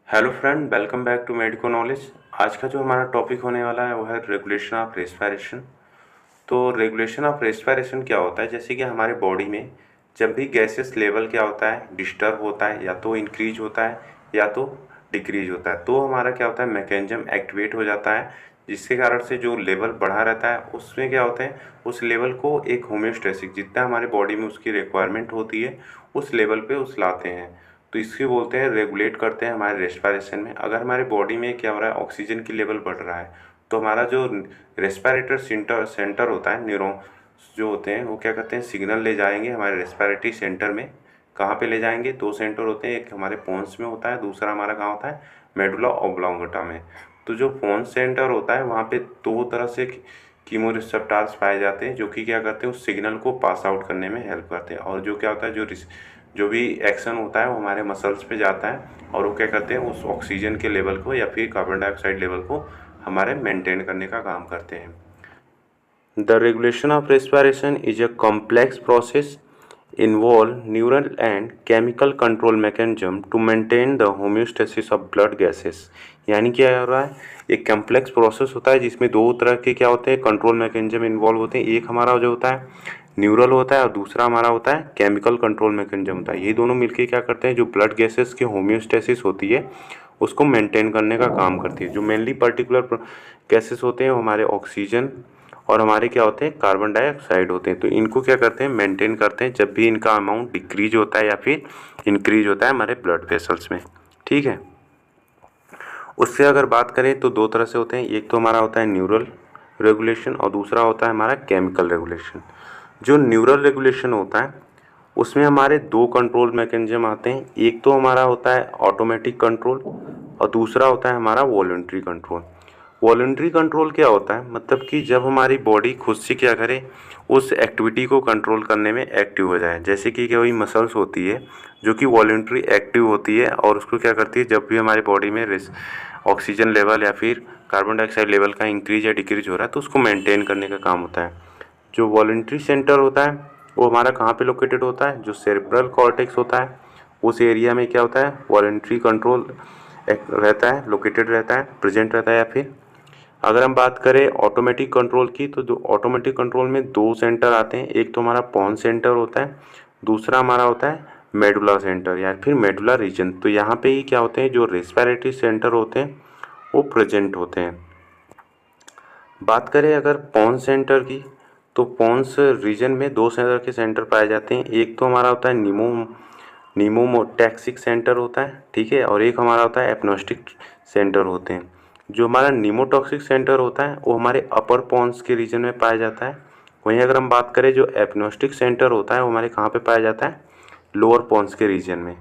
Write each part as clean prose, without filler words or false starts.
Hello friend, welcome back to medico knowledge. आज का जो हमारा टॉपिक होने वाला है वो है रेगुलेशन ऑफ रेस्पिरेशन। तो रेगुलेशन ऑफ रेस्पिरेशन क्या होता है? जैसे कि हमारे बॉडी में जब भी गैसेस लेवल क्या होता है, डिस्टर्ब होता है, या तो इंक्रीज होता है या तो डिक्रीज होता है, तो हमारा क्या होता है, मैकेनिज्म एक्टिवेट हो जाता है, जिसके कारण से जो लेवल बढ़ा रहता है उसमें क्या होता है, उस लेवल को एक होम्योस्टेसिक, जितना हमारे बॉडी में उसकी रिक्वायरमेंट होती है उस लेवल पे उस लाते हैं। तो इसको बोलते हैं, रेगुलेट करते हैं हमारे रेस्पिरेशन में। अगर हमारे बॉडी में क्या हो रहा है, ऑक्सीजन की लेवल बढ़ रहा है, तो हमारा जो रेस्पिरेटर सेंटर होता है, न्यूरॉन जो होते हैं वो क्या करते हैं, सिग्नल ले जाएंगे हमारे रेस्पिरेटरी सेंटर में। कहाँ पे ले जाएंगे? दो सेंटर होते हैं, एक हमारे पोन्स में होता है, दूसरा हमारा कहाँ होता है, मेडुला ऑब्लोंगेटा में। तो जो पोन्स सेंटर होता है वहाँ पे दो तरह से कीमो रिसेप्टार्स पाए जाते हैं, जो कि क्या करते हैं, उस सिग्नल को पास आउट करने में हेल्प करते हैं। और जो क्या होता है, जो भी एक्शन होता है वो हमारे मसल्स पे जाता है, और वो क्या करते हैं, उस ऑक्सीजन के लेवल को या फिर कार्बन डाइऑक्साइड लेवल को हमारे मेंटेन करने का काम करते हैं। The regulation of respiration is a complex process involve neural and chemical control mechanism to maintain the homeostasis of blood gases। यानी क्या हो रहा है, एक कम्प्लेक्स प्रोसेस होता है जिसमें दो तरह के क्या होते हैं, कंट्रोल मैकेनिज्म इन्वॉल्व होते हैं। एक हमारा जो होता है न्यूरल होता है और दूसरा हमारा होता है केमिकल कंट्रोल मैकेनिज्म होता है। ये दोनों मिलके क्या करते हैं, जो ब्लड गैसेस की होम्योस्टेसिस होती है उसको मेंटेन करने का काम करती है। जो मेनली पर्टिकुलर गैसेस होते हैं वो हमारे ऑक्सीजन और हमारे क्या होते हैं, कार्बन डाइऑक्साइड होते हैं। तो इनको क्या करते हैं, मेंटेन करते हैं जब भी इनका अमाउंट डिक्रीज होता है या फिर इंक्रीज होता है हमारे ब्लड वेसल्स में। ठीक है। उससे अगर बात करें तो दो तरह से होते हैं, एक तो हमारा होता है न्यूरल रेगुलेशन और दूसरा होता है हमारा केमिकल रेगुलेशन। जो न्यूरल रेगुलेशन होता है उसमें हमारे दो कंट्रोल मैकेनिज्म आते हैं, एक तो हमारा होता है ऑटोमेटिक कंट्रोल और दूसरा होता है हमारा वॉलंटरी कंट्रोल। वॉलंटरी कंट्रोल क्या होता है, मतलब कि जब हमारी बॉडी खुद से क्या करे, उस एक्टिविटी को कंट्रोल करने में एक्टिव हो जाए। जैसे कि कोई मसल्स होती है जो कि वॉलंटरी एक्टिव होती है और उसको क्या करती है, जब भी हमारी बॉडी में ऑक्सीजन लेवल या फिर कार्बन डाइऑक्साइड लेवल का इंक्रीज या डिक्रीज हो रहा है तो उसको मेंटेन करने का काम होता है। जो वॉलंटरी सेंटर होता है वो हमारा कहाँ पे लोकेटेड होता है, जो सेरेब्रल कॉर्टेक्स होता है उस एरिया में क्या होता है, वॉलंटरी कंट्रोल रहता है, लोकेटेड रहता है, प्रेजेंट रहता है। या फिर अगर हम बात करें ऑटोमेटिक कंट्रोल की, तो जो ऑटोमेटिक कंट्रोल में दो सेंटर आते हैं, एक तो हमारा पॉन्स सेंटर होता है, दूसरा हमारा होता है मेडुला सेंटर या फिर मेडुला रीजन। तो यहाँ पे ही क्या होते हैं, जो रेस्पिरेटरी सेंटर होते हैं वो प्रेजेंट होते हैं। बात करें अगर पॉन्स सेंटर की, तो पॉन्स रीजन में दो तरह के सेंटर पाए जाते हैं, एक तो हमारा होता है नीमोटैक्सिक सेंटर होता है, ठीक है, और एक हमारा होता है एपनोस्टिक सेंटर होते हैं। जो हमारा नीमोटॉक्सिक सेंटर होता है वो हमारे अपर पॉन्स के रीजन में पाया जाता है। वहीं अगर हम बात करें जो एपनोस्टिक सेंटर होता है वो हमारे कहाँ पे पाया जाता है, लोअर पॉन्स के रीजन में।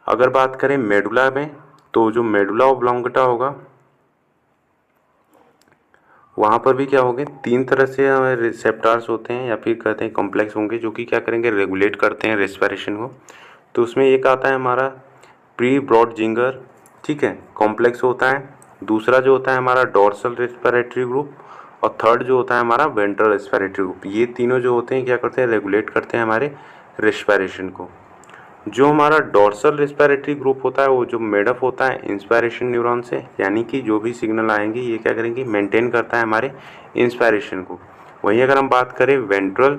अगर बात करें मेडुला में, तो जो मेडुला ऑब्लोंगेटा होगा वहाँ पर भी क्या होंगे, तीन तरह से हमारे रिसेप्टार्स होते हैं या फिर कहते हैं कॉम्प्लेक्स होंगे, जो कि क्या करेंगे, रेगुलेट करते हैं रेस्पिरेशन को। तो उसमें एक आता है हमारा प्री ब्रॉड जिंगर, ठीक है, कॉम्प्लेक्स होता है। दूसरा जो होता है हमारा डोर्सल रेस्पिरेटरी ग्रुप और थर्ड जो होता है हमारा वेंट्रल रेस्पिरेटरी ग्रुप। ये तीनों जो होते हैं क्या करते हैं, रेगुलेट करते हैं हमारे रेस्पिरेशन को। जो हमारा डोर्सल रेस्पिरेटरी ग्रुप होता है वो जो मेडअप होता है इंस्पायरेशन न्यूरॉन से, यानी कि जो भी सिग्नल आएंगे ये क्या करेंगे, मेंटेन करता है हमारे इंस्पायरेशन को। वहीं अगर हम बात करें वेंट्रल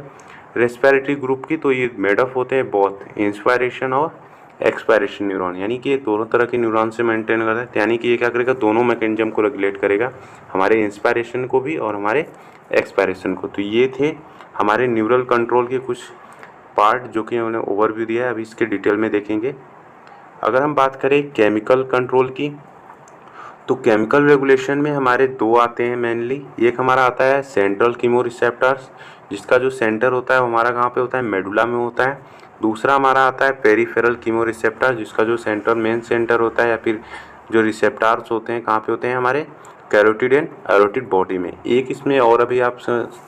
रेस्पिरेटरी ग्रुप की, तो ये मेडअप होते हैं बोथ इंस्पायरेशन और एक्सपायरेशन न्यूरॉन, यानी कि ये दोनों तरह के न्यूरॉन से मेंटेन करता है। यानी कि ये क्या करेगा, दोनों मैकेनिज्म को रेगुलेट करेगा, हमारे इंस्पायरेशन को भी और हमारे एक्सपायरेशन को। तो ये थे हमारे न्यूरल कंट्रोल के कुछ पार्ट जो कि उन्होंने ओवरव्यू दिया है, अभी इसके डिटेल में देखेंगे। अगर हम बात करें केमिकल कंट्रोल की, तो केमिकल रेगुलेशन में हमारे दो आते हैं मेनली। एक हमारा आता है सेंट्रल कीमो रिसेप्टर्स, जिसका जो सेंटर होता है वो हमारा कहाँ पे होता है, मेडुला में होता है। दूसरा हमारा आता है पेरिफेरल कीमो रिसेप्टर, जिसका जो सेंटर मेन सेंटर होता है या फिर जो रिसेप्टार्स होते हैं कहाँ पे होते हैं, हमारे कैरोटिड एंड एरोटिड बॉडी में। एक इसमें और अभी आप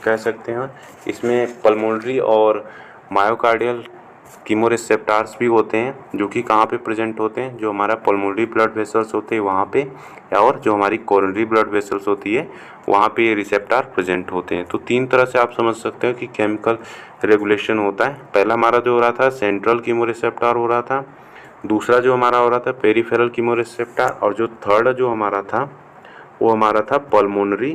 कह सकते हैं, इसमें पल्मोनरी और मायोकार्डियल कीमोरिसेप्टार्स भी होते हैं, जो कि कहाँ पे प्रेजेंट होते हैं, जो हमारा पल्मोनरी ब्लड वेसल्स होते हैं वहाँ पे, और जो हमारी कोरोनरी ब्लड वेसल्स होती है वहाँ पे ये रिसेप्टार प्रेजेंट होते हैं। तो तीन तरह से आप समझ सकते हो कि केमिकल रेगुलेशन होता है। पहला हमारा जो हो रहा था सेंट्रल कीमोरिसेप्टार हो रहा था, दूसरा जो हमारा हो रहा था पेरिफेरल कीमोरिसेप्टर, और जो थर्ड जो हमारा था वो हमारा था पल्मोनरी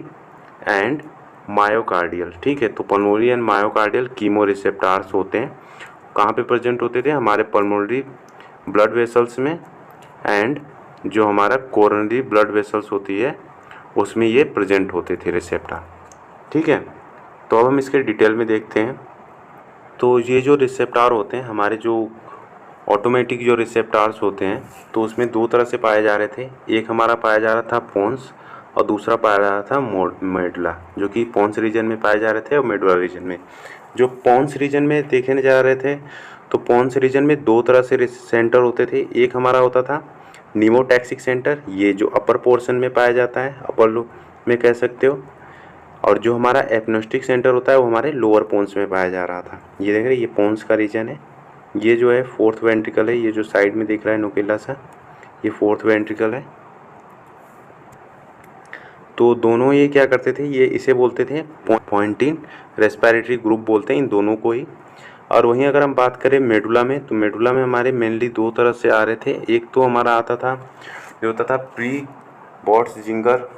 एंड मायोकार्डियल। ठीक है, तो पल्मोनरी एंड मायोकार्डियल कीमोरिसेप्टर्स होते हैं, कहाँ पे प्रेजेंट होते थे? हमारे पल्मोनरी ब्लड वेसल्स में, एंड जो हमारा कोरोनरी ब्लड वेसल्स होती है उसमें ये प्रेजेंट होते थे रिसेप्टर। ठीक है, तो अब हम इसके डिटेल में देखते हैं। तो ये जो रिसेप्टर होते हैं हमारे, जो ऑटोमेटिक जो रिसेप्टर्स होते हैं, तो उसमें दो तरह से पाए जा रहे थे। एक हमारा पाया जा रहा था पोन्स और दूसरा पाया जा रहा था मेडुला, जो कि पोन्स रीजन में पाए जा रहे थे और मेडुला रीजन में। जो पोन्स रीजन में देखे जा रहे थे, तो पोन्स रीजन में दो तरह से सेंटर होते थे। एक हमारा होता था नीमोटैक्सिक सेंटर, ये जो अपर पोर्शन में पाया जाता है, अपर लोब में कह सकते हो, और जो हमारा एपनोस्टिक सेंटर होता है वो हमारे लोअर पोन्स में पाया जा रहा था। ये देख रहे हैं, ये पोन्स का रीजन है, ये जो है फोर्थ वेंट्रिकल है, ये जो साइड में दिख रहा है नुकीला सा, ये फोर्थ वेंट्रिकल है। तो दोनों ये क्या करते थे, ये इसे बोलते थे पॉइंटिंग रेस्पिरेटरी ग्रुप बोलते हैं इन दोनों को ही। और वहीं अगर हम बात करें मेडुला में, तो मेडुला में हमारे मेनली दो तरह से आ रहे थे। एक तो हमारा आता था जो होता था प्री बॉट्स-जिंगर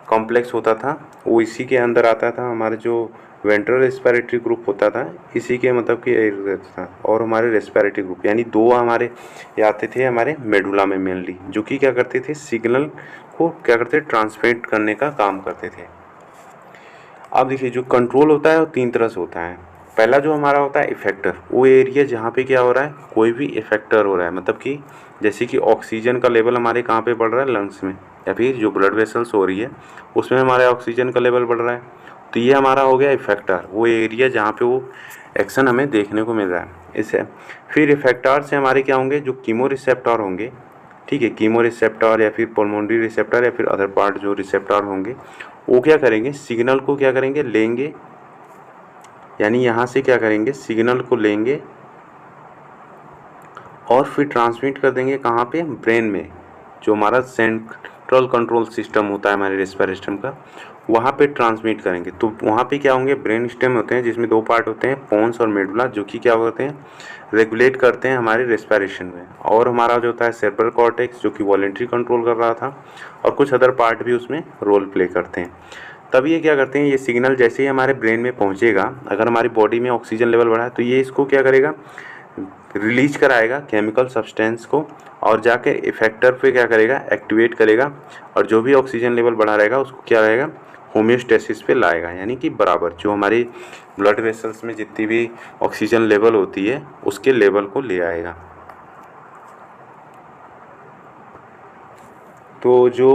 कॉम्प्लेक्स होता था, वो इसी के अंदर आता था। हमारे जो वेंट्रल रेस्पिरेटरी ग्रुप होता था इसी के मतलब कि था, और हमारे रेस्पिरेटरी ग्रुप यानी दो हमारे ये आते थे हमारे मेडुला में मेनली, जो कि क्या करते थे, सिग्नल को क्या करते थे, ट्रांसमिट करने का काम करते थे। अब देखिए, जो कंट्रोल होता है वो तीन तरह से होता है। पहला जो हमारा होता है इफेक्टर, वो एरिया जहाँ पे क्या हो रहा है, कोई भी इफेक्टर हो रहा है, मतलब कि जैसे कि ऑक्सीजन का लेवल हमारे कहाँ पे बढ़ रहा है, लंग्स में, या फिर जो ब्लड वेसल्स हो रही है उसमें हमारे ऑक्सीजन का लेवल बढ़ रहा है, तो ये हमारा हो गया इफेक्टर, वो एरिया जहाँ पे वो एक्शन हमें देखने को मिल रहा है इसे। फिर इफेक्टर से हमारे क्या होंगे, जो कीमो रिसेप्टर होंगे, ठीक है, कीमो रिसेप्टर या फिर पल्मोनरी रिसेप्टर या फिर अदर पार्ट जो रिसेप्टर होंगे, वो क्या करेंगे, सिग्नल को क्या करेंगे, लेंगे, यानी यहाँ से क्या करेंगे, सिग्नल को लेंगे और फिर ट्रांसमिट कर देंगे कहाँ पे, ब्रेन में, जो हमारा सेंट्रल कंट्रोल सिस्टम होता है हमारे रेस्पिरेटरी सिस्टम का, वहाँ पे ट्रांसमिट करेंगे। तो वहाँ पे क्या होंगे, ब्रेन स्टेम होते हैं जिसमें दो पार्ट होते हैं, पोन्स और मेडुला, जो कि क्या होते हैं, रेगुलेट करते हैं हमारे रेस्पिरेशन में। और हमारा जो होता है सेरेब्रल कॉर्टेक्स, जो कि वॉलेंट्री कंट्रोल कर रहा था, और कुछ अदर पार्ट भी उसमें रोल प्ले करते हैं। तब ये क्या करते हैं, ये सिग्नल जैसे ही हमारे ब्रेन में पहुँचेगा, अगर हमारी बॉडी में ऑक्सीजन लेवल बढ़ा है तो ये इसको क्या करेगा, रिलीज कराएगा केमिकल सब्सटेंस को, और जाके इफेक्टर पे क्या करेगा, एक्टिवेट करेगा, और जो भी ऑक्सीजन लेवल बढ़ा रहेगा उसको क्या रहेगा, होम्योस्टेसिस पे लाएगा, यानी कि बराबर जो हमारी ब्लड वेसल्स में जितनी भी ऑक्सीजन लेवल होती है उसके लेवल को ले आएगा। तो जो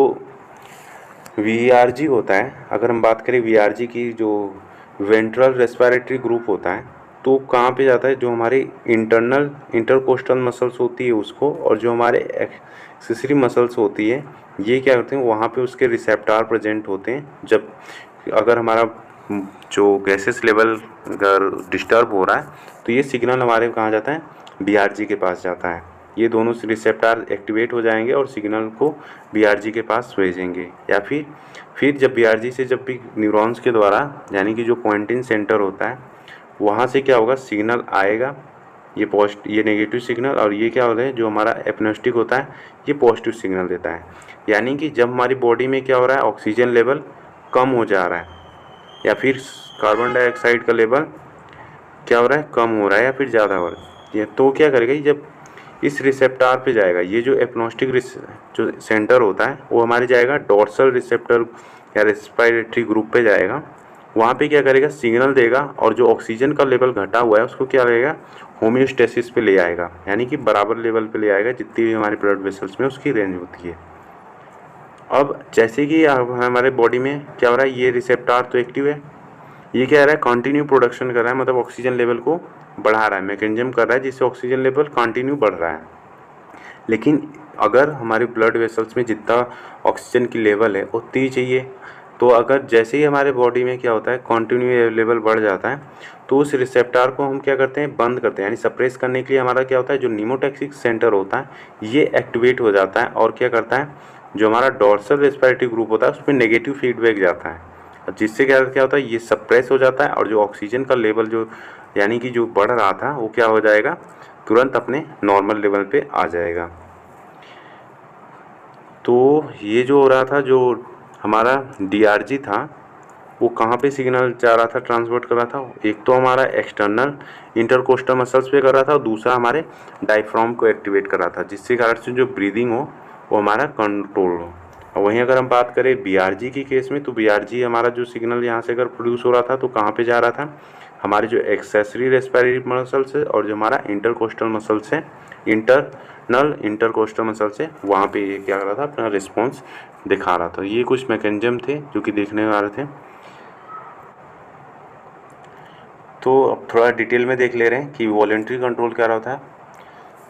VRG होता है, अगर हम बात करें VRG की, जो वेंट्रल रेस्पिरेटरी ग्रुप होता है, तो कहाँ पे जाता है, जो हमारी इंटरनल इंटरकोस्टल मसल्स होती है उसको, और जो हमारे एक्सेसरी मसल्स होती है, ये क्या करते हैं, वहाँ पे उसके रिसेप्टर प्रेजेंट होते हैं। जब अगर हमारा जो गैसेस लेवल अगर डिस्टर्ब हो रहा है तो ये सिग्नल हमारे कहाँ जाता है, BRG के पास जाता है। ये दोनों रिसेप्टर एक्टिवेट हो जाएंगे और सिग्नल को BRG के पास भेजेंगे, या फिर जब BRG से जब भी न्यूरॉन्स के द्वारा, यानी कि जो पॉइंटिंग सेंटर होता है, वहाँ से क्या होगा, सिग्नल आएगा, ये नेगेटिव सिग्नल, और ये क्या होता है, जो हमारा एपनोस्टिक होता है ये पॉजिटिव सिग्नल देता है। यानी कि जब हमारी बॉडी में क्या हो रहा है, ऑक्सीजन लेवल कम हो जा रहा है, या फिर कार्बन डाइऑक्साइड का लेवल क्या हो रहा है, कम हो रहा है, या फिर ज़्यादा हो रहा है, तो क्या करेगा, जब इस रिसेप्टर पे जाएगा, ये जो एपनोस्टिक जो सेंटर होता है वो हमारे जाएगा डोर्सल रिसेप्टर या रेस्पिरेटरी ग्रुप पे जाएगा, वहाँ पे क्या करेगा, सिग्नल देगा, और जो ऑक्सीजन का लेवल घटा हुआ है उसको क्या करेगा, होम्योस्टेसिस पे ले आएगा, यानी कि बराबर लेवल पे ले आएगा जितनी भी हमारी ब्लड वेसल्स में उसकी रेंज होती है। अब जैसे कि हमारे बॉडी में क्या हो रहा है, ये रिसेप्टर तो एक्टिव है, ये क्या रहा है, कंटिन्यू प्रोडक्शन कर रहा है, मतलब ऑक्सीजन लेवल को बढ़ा रहा है, मैकेनिज्म कर रहा है जिससे ऑक्सीजन लेवल कंटिन्यू बढ़ रहा है। लेकिन अगर हमारे ब्लड वेसल्स में जितना ऑक्सीजन की लेवल है उतनी ही चाहिए, तो अगर जैसे ही हमारे बॉडी में क्या होता है, कंटिन्यू लेवल बढ़ जाता है, तो उस रिसेप्टर को हम क्या करते हैं, बंद करते हैं, यानी सप्रेस करने के लिए हमारा क्या होता है, जो नीमोटैक्सिक सेंटर होता है ये एक्टिवेट हो जाता है, और क्या करता है, जो हमारा डोर्सल रेस्पिरेटरी ग्रुप होता है उसमें नेगेटिव फीडबैक जाता है, जिससे क्या होता है, ये सप्रेस हो जाता है, और जो ऑक्सीजन का लेवल जो यानी कि जो बढ़ रहा था वो क्या हो जाएगा, तुरंत अपने नॉर्मल लेवल पे आ जाएगा। तो ये जो हो रहा था, जो हमारा DRG था वो कहाँ पे सिग्नल जा रहा था, ट्रांसवर्ट कर रहा था, एक तो हमारा एक्सटर्नल इंटरकोस्टल मसल्स पे कर रहा था और दूसरा हमारे डायफ्राम को एक्टिवेट कर रहा था, जिसके कारण से जो ब्रीदिंग हो वो हमारा कंट्रोल हो। और वहीं अगर हम बात करें BRG की केस में, तो BRG हमारा जो सिग्नल यहाँ से अगर प्रोड्यूस हो रहा था तो कहाँ पे जा रहा था, हमारे जो एक्सेसरी रेस्पिरेटरी मसल्स है और जो हमारा इंटरकोस्टल मसल्स है, इंटरनल इंटरकोस्टल मसल्स है, वहाँ पे ये क्या कर रहा था, अपना रिस्पॉन्स दिखा रहा था। ये कुछ मैकेनिज्म थे जो कि देखने आ रहे थे। तो अब थोड़ा डिटेल में देख ले रहे हैं कि वॉलेंट्री कंट्रोल क्या होता है।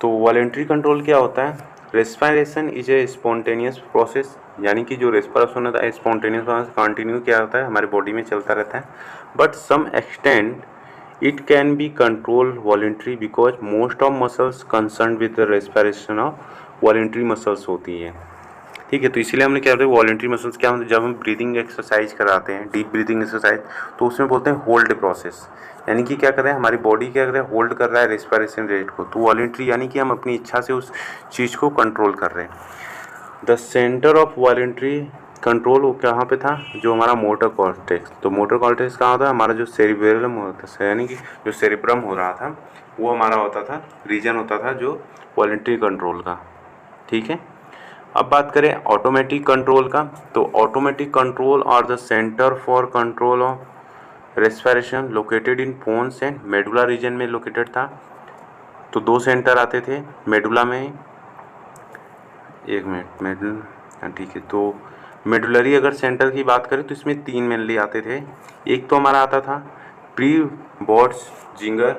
तो वॉलेंट्री कंट्रोल क्या होता है, respiration is a spontaneous process, यानी कि जो रेस्पिरेशन होता है स्पॉन्टेनियस प्रोसेस कंटिन्यू क्या होता है, हमारे बॉडी में चलता रहता है, but some extent it can be control voluntary because most of muscles concern with the respiration of voluntary muscles होती है। ठीक है, तो इसीलिए हमने क्या बोलते हैं वॉलेंट्री मसल्स क्या होते हैं, जब हम ब्रीदिंग एक्सरसाइज कराते हैं, डीप ब्रीदिंग एक्सरसाइज, तो उसमें बोलते हैं होल्ड प्रोसेस, यानी कि क्या कर रहे हैं, हमारी बॉडी क्या कर रहा है, होल्ड कर रहा है रेस्पिरेशन रेट को। तो वॉलेंट्री यानी कि हम अपनी इच्छा से उस चीज़ को कंट्रोल कर रहे हैं। The centre of voluntary control वो कहाँ पे था, जो हमारा मोटर कॉर्टेक्स। तो मोटर कॉर्टेक्स कहाँ होता है, हमारा जो सेरिब्रम होता है, यानी कि जो सेरिब्रम हो रहा था वो हमारा होता था, रीजन होता था जो वॉलेंट्री कंट्रोल का। ठीक है, अब बात करें ऑटोमेटिक कंट्रोल का, तो ऑटोमेटिक कंट्रोल और the centre for control of respiration located in pons and medulla region में लोकेटेड था। तो दो सेंटर आते थे मेडुला में, एक मिनट ठीक है। तो मेडुलरी अगर सेंटर की बात करें तो इसमें तीन मेनली आते थे। एक तो हमारा आता था प्री बॉट्स जिंगर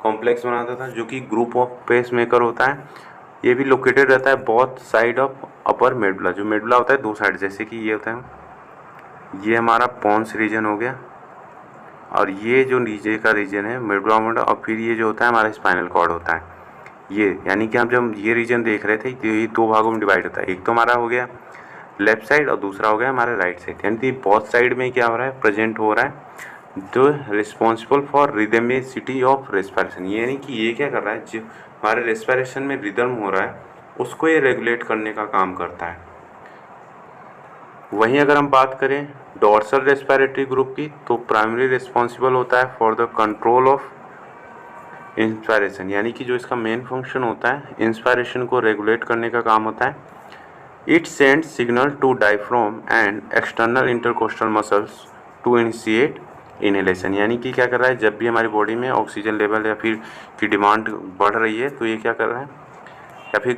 कॉम्प्लेक्स बनाता था, जो कि ग्रुप ऑफ पेस मेकर होता है। ये भी लोकेटेड रहता है both side of upper medulla. जो मेडुला होता है दो साइड, जैसे कि ये होता है, ये हमारा पॉन्स रीजन हो गया, और ये जो नीचे का रीजन है मेडुला, और फिर ये जो होता है हमारा स्पाइनल कॉर्ड होता है। ये यानी कि हम जब ये रीजन देख रहे थे तो ये दो भागों में डिवाइड होता है, एक तो हमारा हो गया लेफ्ट साइड और दूसरा हो गया हमारा राइट साइड। यानी कि बोथ साइड में क्या हो रहा है, प्रेजेंट हो रहा है, जो responsible for rhythmicity of respiration. यानी कि ये क्या कर रहा है, जो हमारे रेस्पिरेशन में रिदम हो रहा है उसको ये रेगुलेट करने का काम करता है। वहीं अगर हम बात करें डोर्सल रेस्पिरेटरी ग्रुप की, तो प्राइमरी रिस्पॉन्सिबल होता है for the control of inspiration, यानी कि जो इसका मेन फंक्शन होता है इंस्पायरेशन को रेगुलेट करने का काम होता है। It sends signal to diaphragm and external intercostal muscles to initiate inhalation, यानी कि क्या कर रहा है, जब भी हमारी बॉडी में ऑक्सीजन लेवल या फिर की डिमांड बढ़ रही है तो ये क्या कर रहा है, या फिर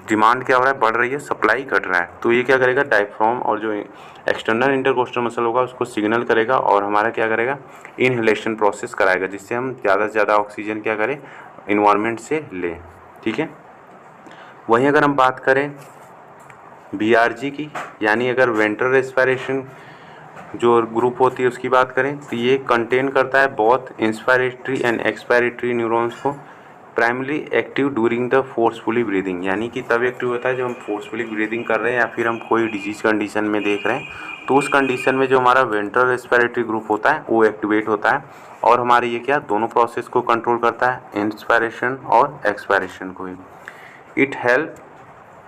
डिमांड क्या हो रहा है, बढ़ रही है, सप्लाई घट रहा है, तो ये क्या करेगा, डायफ्राम और जो एक्सटर्नल इंटरकोस्टल मसल होगा उसको सिग्नल करेगा और हमारा क्या करेगा, इनहेलेशन प्रोसेस कराएगा, जिससे हम ज़्यादा से ज़्यादा ऑक्सीजन क्या करें, इन्वायरमेंट से लें। ठीक है, वहीं अगर हम बात करें BRG की, यानी अगर वेंट्रल रेस्पिरेशन जो ग्रुप होती है उसकी बात करें, तो ये कंटेन करता है both inspiratory and expiratory neurons को, primary active during the forcefully breathing, यानी कि तब एक्टिव होता है जब हम फोर्सफुली ब्रीदिंग कर रहे हैं या फिर हम कोई डिजीज कंडीशन में देख रहे हैं, तो उस कंडीशन में जो हमारा वेंट्रल रेस्पिरेटरी ग्रुप होता है वो एक्टिवेट होता है और हमारे ये क्या दोनों प्रोसेस को कंट्रोल करता है, इंस्पायरेशन और एक्सपायरेशन को ही। It help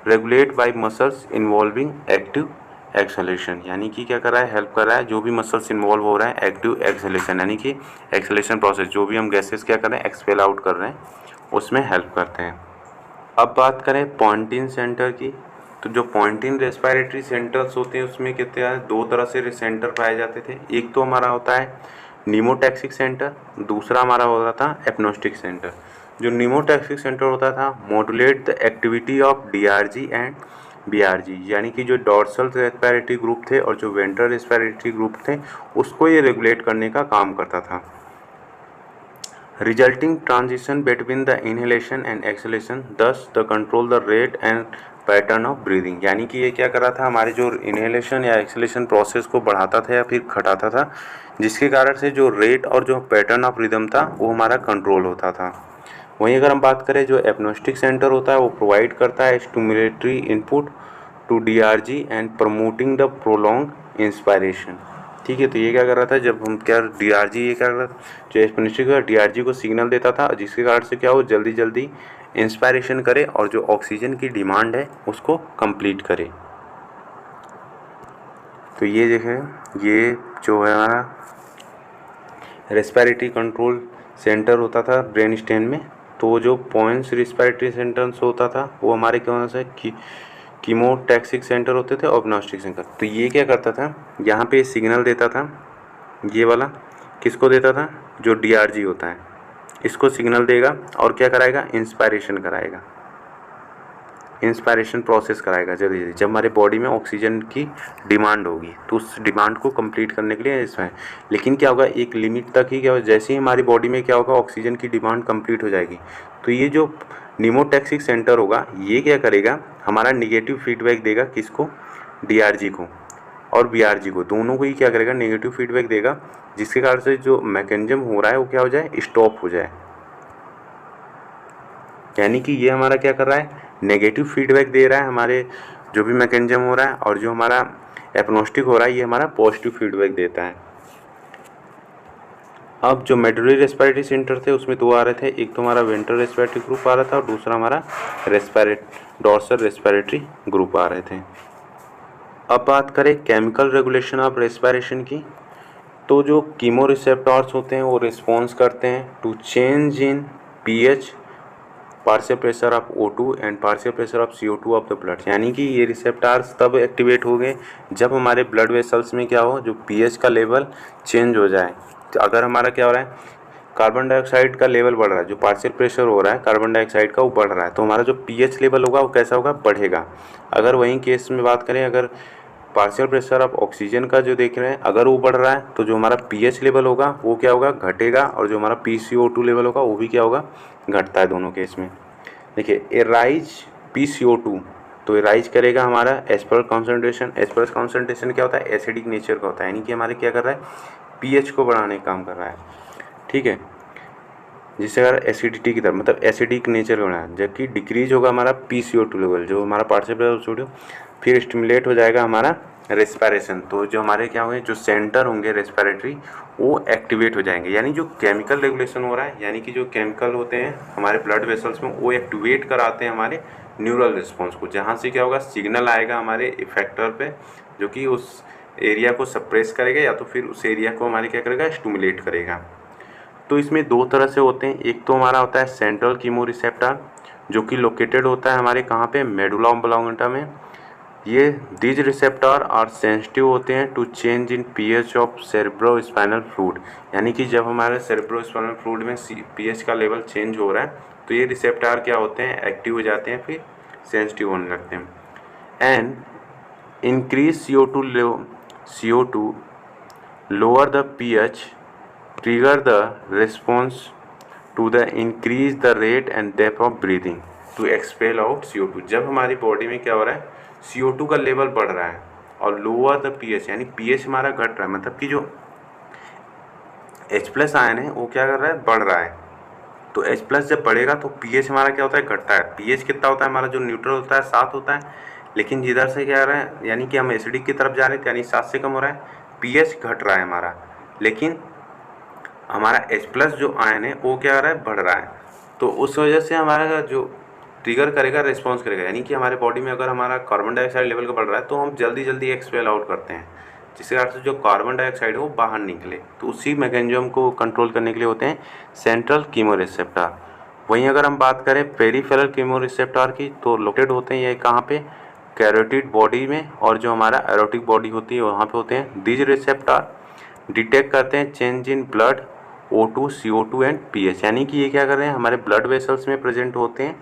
regulate by muscles involving active acceleration, यानी कि क्या कर रहा है, हेल्प कर रहा है जो भी मसल्स इन्वॉल्व हो रहा है एक्टिव एक्सेलेशन, यानी कि एक्सेलेशन प्रोसेस, जो भी हम गैसेस क्या कर रहे हैं एक्सपेल आउट कर रहे हैं उसमें हेल्प करते हैं। अब बात करें पॉइंटिन सेंटर की, तो जो पॉइंटिन रेस्पिरेटरी सेंटर्स होते हैं उसमें कितने हैं, दो तरह से सेंटर पाए जाते थे। एक तो हमारा होता है नीमोटैक्सिक सेंटर, दूसरा हमारा होता था एपनोस्टिक सेंटर। जो नीमोटैक्सिक सेंटर होता था modulate the activity of DRG and BRG, यानी कि जो डोर्सल रेस्पिरेटरी ग्रुप थे और जो वेंट्रल रेस्पिरेटरी ग्रुप थे उसको ये रेगुलेट करने का काम करता था। Resulting transition between the inhalation and exhalation, thus the control the rate and pattern of breathing, यानी कि ये क्या कर रहा था, हमारे जो इनहेलेशन या एक्सहेलेशन प्रोसेस को बढ़ाता था या फिर घटाता था, जिसके कारण से जो रेट और जो पैटर्न ऑफ रिदम था वो हमारा कंट्रोल होता था। वहीं अगर हम बात करें जो एपनोस्टिक सेंटर होता है वो प्रोवाइड करता है stimulatory input to DRG and promoting the prolong inspiration, ठीक है। तो ये क्या कर रहा था, जब हम क्या डीआरजी ये क्या कर रहा था, जो एक्सपोनेंशियल का डीआरजी को सिग्नल देता था, जिसके कारण से क्या हो जल्दी जल्दी इंस्पायरेशन करे और जो ऑक्सीजन की डिमांड है उसको कंप्लीट करे। तो ये देखें, ये जो है हमारा रेस्पिरेटरी कंट्रोल सेंटर होता था ब्रेन स्टेम में। तो जो पॉइंट्स रेस्पिरेटरी सेंटर्स होता था वो हमारे कौन से कीमोटैक्सिक सेंटर होते थे, ऑब्नोस्टिक सेंटर। तो ये क्या करता था, यहाँ पे सिग्नल देता था, ये वाला किसको देता था, जो डीआरजी होता है इसको सिग्नल देगा और क्या कराएगा, इंस्पायरेशन कराएगा, इंस्पायरेशन प्रोसेस कराएगा जल्दी जल्दी। जब हमारे बॉडी में ऑक्सीजन की डिमांड होगी तो उस डिमांड को कंप्लीट करने के लिए इसमें, लेकिन क्या होगा एक लिमिट तक ही, क्या होगा जैसे ही हमारी बॉडी में क्या होगा ऑक्सीजन की डिमांड कंप्लीट हो जाएगी तो ये जो नीमोटैक्सिक सेंटर होगा ये क्या करेगा, हमारा निगेटिव फीडबैक देगा, किसको, डीआरजी को और बीआरजी को, दोनों को ही क्या करेगा, नेगेटिव फीडबैक देगा, जिसके कारण से जो मैकेनिज्म हो रहा है वो क्या हो जाए, स्टॉप हो जाए। यानी कि ये हमारा क्या कर रहा है, नेगेटिव फीडबैक दे रहा है हमारे जो भी मैकेनिज्म हो रहा है, और जो हमारा एपनोस्टिक हो रहा है ये हमारा पॉजिटिव फीडबैक देता है। अब जो मेडुलरी रेस्पिरेटरी सेंटर थे उसमें दो आ रहे थे, एक तो हमारा वेंट्रल रेस्पिरेटरी ग्रुप आ रहा था और दूसरा हमारा डॉर्सल रेस्पिरेटरी ग्रुप आ रहे थे। अब बात करें केमिकल रेगुलेशन ऑफ रेस्पिरेशन की, तो जो कीमो रिसेप्टर्स होते हैं वो रिस्पॉन्स करते हैं to change in pH, partial pressure of O2 and partial pressure of CO2 of the blood. यानी कि ये रिसेप्टर्स तब एक्टिवेट हो गए जब हमारे ब्लड वेसल्स में क्या हो, जो पीएच का लेवल चेंज हो जाए। तो अगर हमारा क्या हो रहा है, कार्बन डाइऑक्साइड का लेवल बढ़ रहा है, जो पार्शियल प्रेशर हो रहा है कार्बन डाइऑक्साइड का वो बढ़ रहा है, तो हमारा जो पीएच लेवल होगा वो कैसा होगा, बढ़ेगा। अगर वहीं केस में बात करें, अगर पार्शियल प्रेशर ऑफ ऑक्सीजन का जो देख रहे हैं अगर वो बढ़ रहा है तो जो हमारा पीएच लेवल होगा वो क्या होगा, घटेगा, और जो हमारा PCO2 लेवल होगा वो भी क्या होगा, घटता है दोनों केस में। देखिए ए राइज PCO2, तो ए राइज करेगा हमारा एस्परस कॉन्सेंट्रेशन। एस्परस कॉन्सेंट्रेशन क्या होता है, एसिडिक नेचर का होता है, यानी कि हमारे क्या कर रहा है, पीएच को बढ़ाने का काम कर रहा है, ठीक है, जिससे अगर एसिडिटी की तरफ मतलब एसिडिक नेचर का है। जबकि डिक्रीज होगा हमारा PCO2 लेवल, जो हमारा पार्शियल सोडियम, फिर स्टिमुलेट हो जाएगा हमारा रेस्पिरेशन। तो जो हमारे क्या होंगे, जो सेंटर होंगे रेस्पिरेटरी वो एक्टिवेट हो जाएंगे। यानी जो केमिकल रेगुलेशन हो रहा है, यानी कि जो केमिकल होते हैं हमारे ब्लड वेसल्स में वो एक्टिवेट कराते हैं हमारे न्यूरल रिस्पॉन्स को, जहाँ से क्या होगा, सिग्नल आएगा हमारे इफेक्टर पे, जो कि उस एरिया को सप्रेस करेगा या तो फिर उस एरिया को हमारे क्या करेगा, स्टिमुलेट करेगा। तो इसमें दो तरह से होते हैं, एक तो हमारा होता है सेंट्रल कीमो रिसेप्टर, जो कि लोकेटेड होता है हमारे कहाँ पे, मेडुला ऑब्लांगेटा में। ये दीज रिसेप्टर आर सेंसिटिव होते हैं to change in pH of cerebrospinal fluid. यानी कि जब हमारे सेरेब्रोस्पाइनल फ्लूइड में पीएच का लेवल चेंज हो रहा है तो ये रिसेप्टर क्या होते हैं, एक्टिव हो जाते हैं, फिर सेंसिटिव होने लगते हैं। And increase CO2 lower the pH trigger the response to the increase the rate and depth of breathing to expel out CO2। जब हमारी बॉडी में क्या हो रहा है, CO2 का लेवल बढ़ रहा है और लोअर द पीएच, यानी पीएच हमारा घट रहा है, मतलब कि जो H+ आयन है वो क्या कर रहा है, बढ़ रहा है। तो H+ जब बढ़ेगा तो पीएच हमारा क्या होता है, घटता है। पीएच कितना होता है हमारा, जो न्यूट्रल होता है 7 होता है, लेकिन जिधर से क्या हो रहा है, यानी कि हम एसिडिक की तरफ जा रहे थे, यानी 7 से कम हो रहा है, पीएच घट रहा है हमारा, लेकिन हमारा H+ जो आयन है वो क्या हो रहा है, बढ़ रहा है। तो उस वजह से हमारा जो ट्रिगर करेगा, रिस्पॉन्स करेगा, यानी कि हमारे बॉडी में अगर हमारा कार्बन डाइऑक्साइड लेवल का बढ़ रहा है तो हम जल्दी जल्दी एक्सपेल आउट करते हैं, जिसके कारण से जो कार्बन डाइऑक्साइड है वो बाहर निकले। तो उसी मैकेनिज्म को कंट्रोल करने के लिए होते हैं सेंट्रल कीमो रिसेप्टर। वहीं अगर हम बात करें पेरिफेरल कीमो रिसेप्टर की, तो लोकेटेड होते हैं ये कहाँ पे, कैरोटिड बॉडी में, और जो हमारा एरोटिक बॉडी होती है वहाँ पे होते हैं। दीज रिसेप्टर डिटेक्ट करते हैं change in blood O2, CO2 and pH. यानी कि ये क्या कर रहे हैं, हमारे ब्लड वेसल्स में प्रेजेंट होते हैं,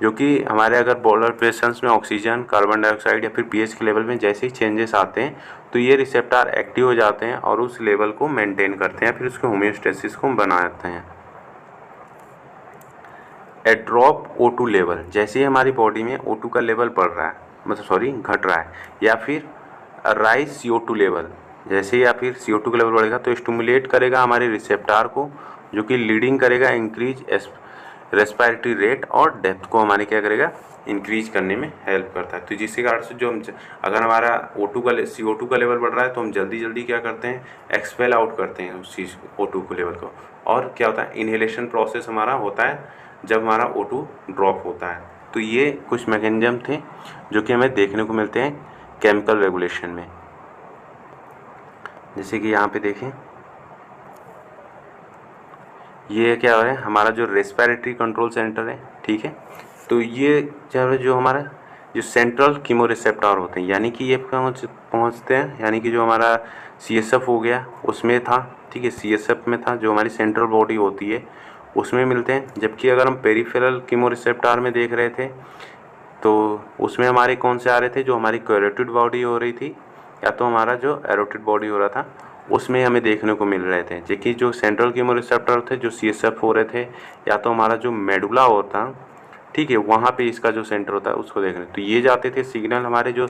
जो कि हमारे अगर ब्लड वेसल्स में ऑक्सीजन, कार्बन डाइऑक्साइड या फिर पीएच के लेवल में जैसे ही चेंजेस आते हैं तो ये रिसेप्टर एक्टिव हो जाते हैं और उस लेवल को मेंटेन करते हैं, फिर उसके होम्योस्टेसिस को बनाते हैं। एट ड्रॉप O2 लेवल, जैसे ही हमारी बॉडी में O2 का लेवल बढ़ रहा है, मतलब घट रहा है, या फिर राइज CO2 लेवल, जैसे ही या फिर CO2 का लेवल बढ़ेगा तो स्टिमुलेट करेगा हमारे रिसेप्टर को, जो कि लीडिंग करेगा इंक्रीज रेस्पिरेटरी रेट और डेप्थ को हमारे क्या करेगा, इंक्रीज करने में हेल्प करता है। तो जिसके कारण से जो हम अगर हमारा O2 का CO2 का लेवल बढ़ रहा है तो हम जल्दी जल्दी क्या करते हैं, एक्सपेल आउट करते हैं उस चीज़ O2 को लेवल को। और क्या होता है, इनहेलेशन प्रोसेस हमारा होता है जब हमारा O2 ड्रॉप होता है। तो ये कुछ मैकेनिज्म थे जो कि हमें देखने को मिलते हैं केमिकल रेगुलेशन में। जैसे कि यहाँ पे देखें, ये क्या है, हमारा जो रेस्पिरेटरी कंट्रोल सेंटर है, ठीक है। तो ये जो हमारा जो सेंट्रल कीमोरिसेप्टर होते हैं, यानी कि ये पहुँचते हैं, यानी कि जो हमारा CSF हो गया उसमें था, ठीक है, CSF में था, जो हमारी सेंट्रल बॉडी होती है उसमें मिलते हैं। जबकि अगर हम पेरिफेरल कीमोरिसेप्टर में देख रहे थे तो उसमें हमारे कौन से आ रहे थे, जो हमारी कैरोटिड बॉडी हो रही थी या तो हमारा जो एरोटिड बॉडी हो रहा था, उसमें हमें देखने को मिल रहे थे। जबकि जो सेंट्रल कीमोरिसेप्टर थे जो CSF हो रहे थे या तो हमारा जो मेडुला होता, ठीक है, वहाँ पे इसका जो सेंटर होता है उसको देख रहे हैं। तो ये जाते थे सिग्नल हमारे जो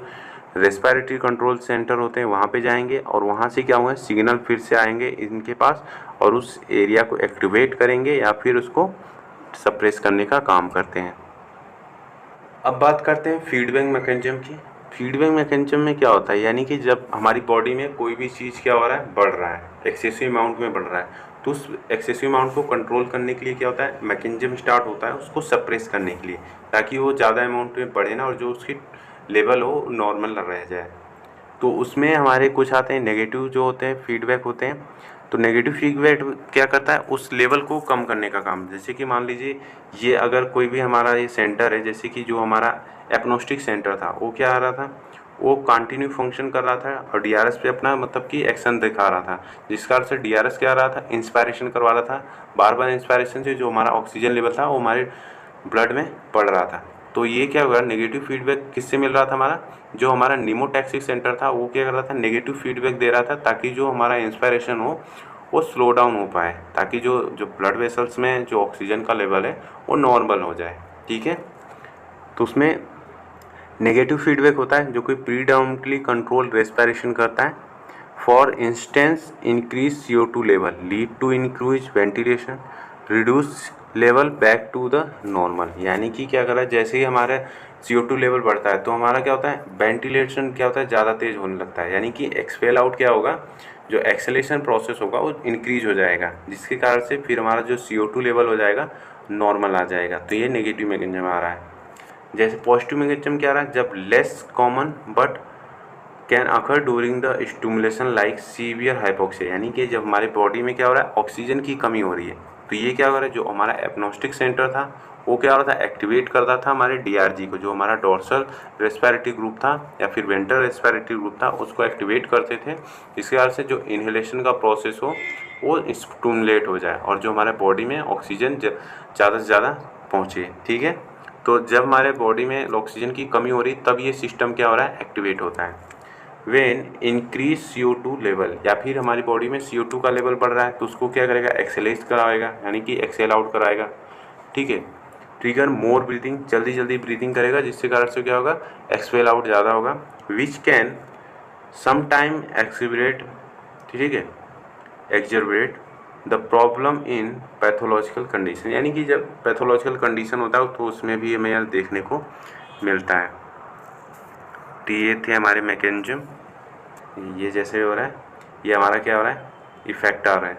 रेस्पिरेटरी कंट्रोल सेंटर होते हैं वहाँ पे जाएंगे और वहाँ से क्या हुआ, सिग्नल फिर से आएंगे इनके पास और उस एरिया को एक्टिवेट करेंगे या फिर उसको सप्रेस करने का काम करते हैं। अब बात करते हैं फीडबैक मैकेनिज्म की। फीडबैक मैकेनिज्म में क्या होता है, यानी कि जब हमारी बॉडी में कोई भी चीज़ क्या हो रहा है, बढ़ रहा है, एक्सेसिव अमाउंट में बढ़ रहा है, तो उस एक्सेसिव अमाउंट को कंट्रोल करने के लिए क्या होता है, मैकेनिज्म स्टार्ट होता है उसको सप्रेस करने के लिए, ताकि वो ज़्यादा अमाउंट में बढ़े ना और जो उसकी लेवल हो नॉर्मल रह जाए। तो उसमें हमारे कुछ आते हैं नेगेटिव जो होते हैं फीडबैक होते हैं। तो नेगेटिव फीडबैक क्या करता है, उस लेवल को कम करने का काम। जैसे कि मान लीजिए ये अगर कोई भी हमारा ये सेंटर है, जैसे कि जो हमारा एपनोस्टिक सेंटर था वो क्या आ रहा था, वो कंटिन्यू फंक्शन कर रहा था और DRS पे अपना मतलब कि एक्शन दिखा रहा था, जिस कारण से DRS क्या आ रहा था, इंस्पायरेशन करवा रहा था, बार बार इंस्पायरेशन से जो हमारा ऑक्सीजन लेवल था वो हमारे ब्लड में बढ़ रहा था। तो ये क्या होगा, नेगेटिव फीडबैक किससे मिल रहा था, हमारा जो हमारा निमोटैक्सिक सेंटर था वो क्या कर रहा था, नेगेटिव फीडबैक दे रहा था, ताकि जो हमारा इंस्पायरेशन हो वो स्लो डाउन हो पाए, ताकि जो जो ब्लड वेसल्स में जो ऑक्सीजन का लेवल है वो नॉर्मल हो जाए, ठीक है। तो उसमें नेगेटिव फीडबैक होता है जो कि प्रीडोमिनेटली कंट्रोल रेस्पिरेशन करता है। For instance increase CO2 level lead to increase ventilation reduce level back to the normal. यानी कि क्या कर रहा है, जैसे ही हमारा CO2 लेवल बढ़ता है तो हमारा क्या होता है, वेंटिलेशन क्या होता है, ज़्यादा तेज होने लगता है, यानी कि एक्सपेल आउट क्या होगा, जो एक्सेलेशन प्रोसेस होगा वो इंक्रीज हो जाएगा, जिसके कारण से फिर हमारा जो CO2 लेवल हो जाएगा नॉर्मल आ जाएगा। तो ये नेगेटिव मैकेनिज्म आ रहा है। जैसे पॉजिटिव मैकेनिज्म क्या आ रहा है, जब less common but can occur during the stimulation like severe hypoxia, यानी कि जब हमारे बॉडी में क्या हो रहा है, ऑक्सीजन की कमी हो रही है, तो ये क्या हो रहा है, जो हमारा एपनोस्टिक सेंटर था वो क्या हो रहा था, एक्टिवेट करता था हमारे DRG को, जो हमारा डोर्सल रेस्पिरेटरी ग्रुप था या फिर वेंट्रल रेस्पिरेटरी ग्रुप था, उसको एक्टिवेट करते थे, जिसके कारण से जो इनहेलेशन का प्रोसेस हो वो स्टिमुलेट हो जाए और जो हमारे बॉडी में ऑक्सीजन ज़्यादा से ज़्यादा पहुँचे, ठीक है। तो जब हमारे बॉडी में ऑक्सीजन की कमी हो रही तब ये सिस्टम क्या हो रहा है, एक्टिवेट होता है। वेन इंक्रीज CO2 लेवल, या फिर हमारी बॉडी में CO2 का लेवल बढ़ रहा है तो उसको क्या करेगा, एक्सेलेट कराएगा, यानी कि एक्सेल आउट कराएगा, ठीक है। ट्रिगर मोर ब्रीथिंग, जल्दी जल्दी ब्रीथिंग करेगा, जिसके कारण से क्या होगा, एक्सपेल आउट ज़्यादा होगा, विच कैन समटाइम एक्सिबरेट, ठीक है, exacerbate the problem in pathological condition, यानी कि जब पैथोलॉजिकल कंडीशन होता है तो उसमें भी हमें यार देखने को मिलता है। तो ये थे हमारे मैकेनिज्म। ये जैसे हो रहा है, ये हमारा क्या हो रहा है, इफेक्टर है,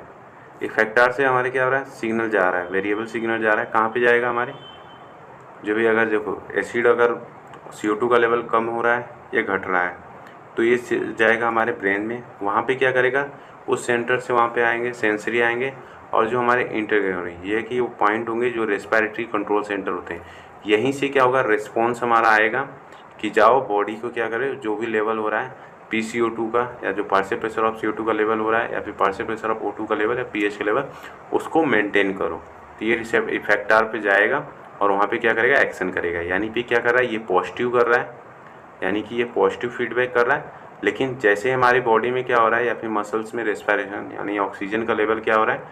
इफेक्टर से हमारे क्या हो रहा है, सिग्नल जा रहा है, वेरिएबल सिग्नल जा रहा है, कहाँ पे जाएगा हमारे, जो भी अगर देखो एसिड अगर CO2 का लेवल कम हो रहा है या घट रहा है तो ये जाएगा हमारे ब्रेन में, वहाँ पे क्या करेगा, उस सेंटर से वहाँ पे आएंगे सेंसरी आएंगे और जो हमारे इंटरग्रेनरी ये कि वो पॉइंट होंगे जो रेस्पिरेटरी कंट्रोल सेंटर होते हैं, यहीं से क्या होगा, रिस्पॉन्स हमारा आएगा कि जाओ बॉडी को क्या करे, जो भी लेवल हो रहा है PCO2 का या जो पार्शियल प्रेशर ऑफ CO2 का लेवल हो रहा है या फिर पार्शियल प्रेशर ऑफ O2 का लेवल या pH का लेवल, उसको मेंटेन करो। तो ये इफेक्टर पे जाएगा और वहाँ पे क्या करेगा, एक्शन करेगा, यानी कि क्या कर रहा है, ये पॉजिटिव कर रहा है, यानी कि ये पॉजिटिव फीडबैक कर रहा है। लेकिन जैसे हमारी बॉडी में क्या हो रहा है या फिर मसल्स में रेस्पिरेशन यानी ऑक्सीजन का लेवल क्या हो रहा है,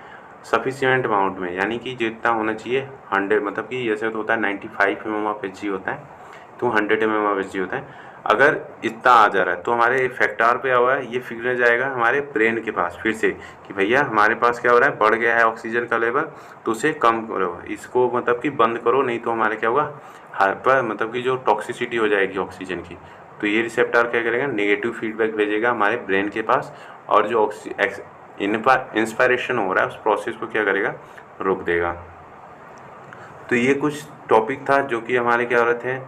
सफिशिएंट अमाउंट में, यानी कि जितना होना चाहिए 100, मतलब कि जैसे तो होता है 95 mm of Hg होता है, तो 100 mmHg होता है। अगर इतना आ जा रहा है तो हमारे फैक्टर पे हुआ है, ये फिगर जाएगा हमारे ब्रेन के पास फिर से कि भैया हमारे पास क्या हो रहा है, बढ़ गया है ऑक्सीजन का लेवल, तो उसे कम करो, इसको मतलब कि बंद करो, नहीं तो हमारे क्या होगा, हाइपर मतलब कि जो टॉक्सिसिटी हो जाएगी ऑक्सीजन की। तो ये रिसेप्टर क्या करेगा, नेगेटिव फीडबैक भेजेगा हमारे ब्रेन के पास, और जो इंस्पायरेशन हो रहा है उस प्रोसेस को क्या करेगा, रोक देगा। तो ये कुछ टॉपिक था जो कि हमारे क्या हो रहे थे,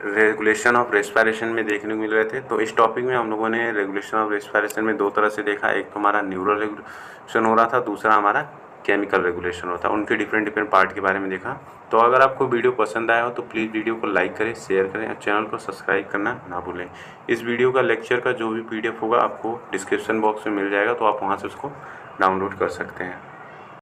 रेगुलेशन ऑफ रेस्पिरेशन में देखने को मिल रहे थे। तो इस टॉपिक में हम लोगों ने रेगुलेशन ऑफ रेस्पिरेशन में दो तरह से देखा, एक तो हमारा न्यूरल रेगुलेशन हो रहा था, दूसरा हमारा केमिकल रेगुलेशन होता है, उनके डिफरेंट डिफरेंट पार्ट के बारे में देखा। तो अगर आपको वीडियो पसंद आया हो तो प्लीज़ वीडियो को लाइक करें, शेयर करें और चैनल को सब्सक्राइब करना ना भूलें। इस वीडियो का लेक्चर का जो भी PDF होगा आपको डिस्क्रिप्शन बॉक्स में मिल जाएगा, तो आप वहाँ से उसको डाउनलोड कर सकते हैं।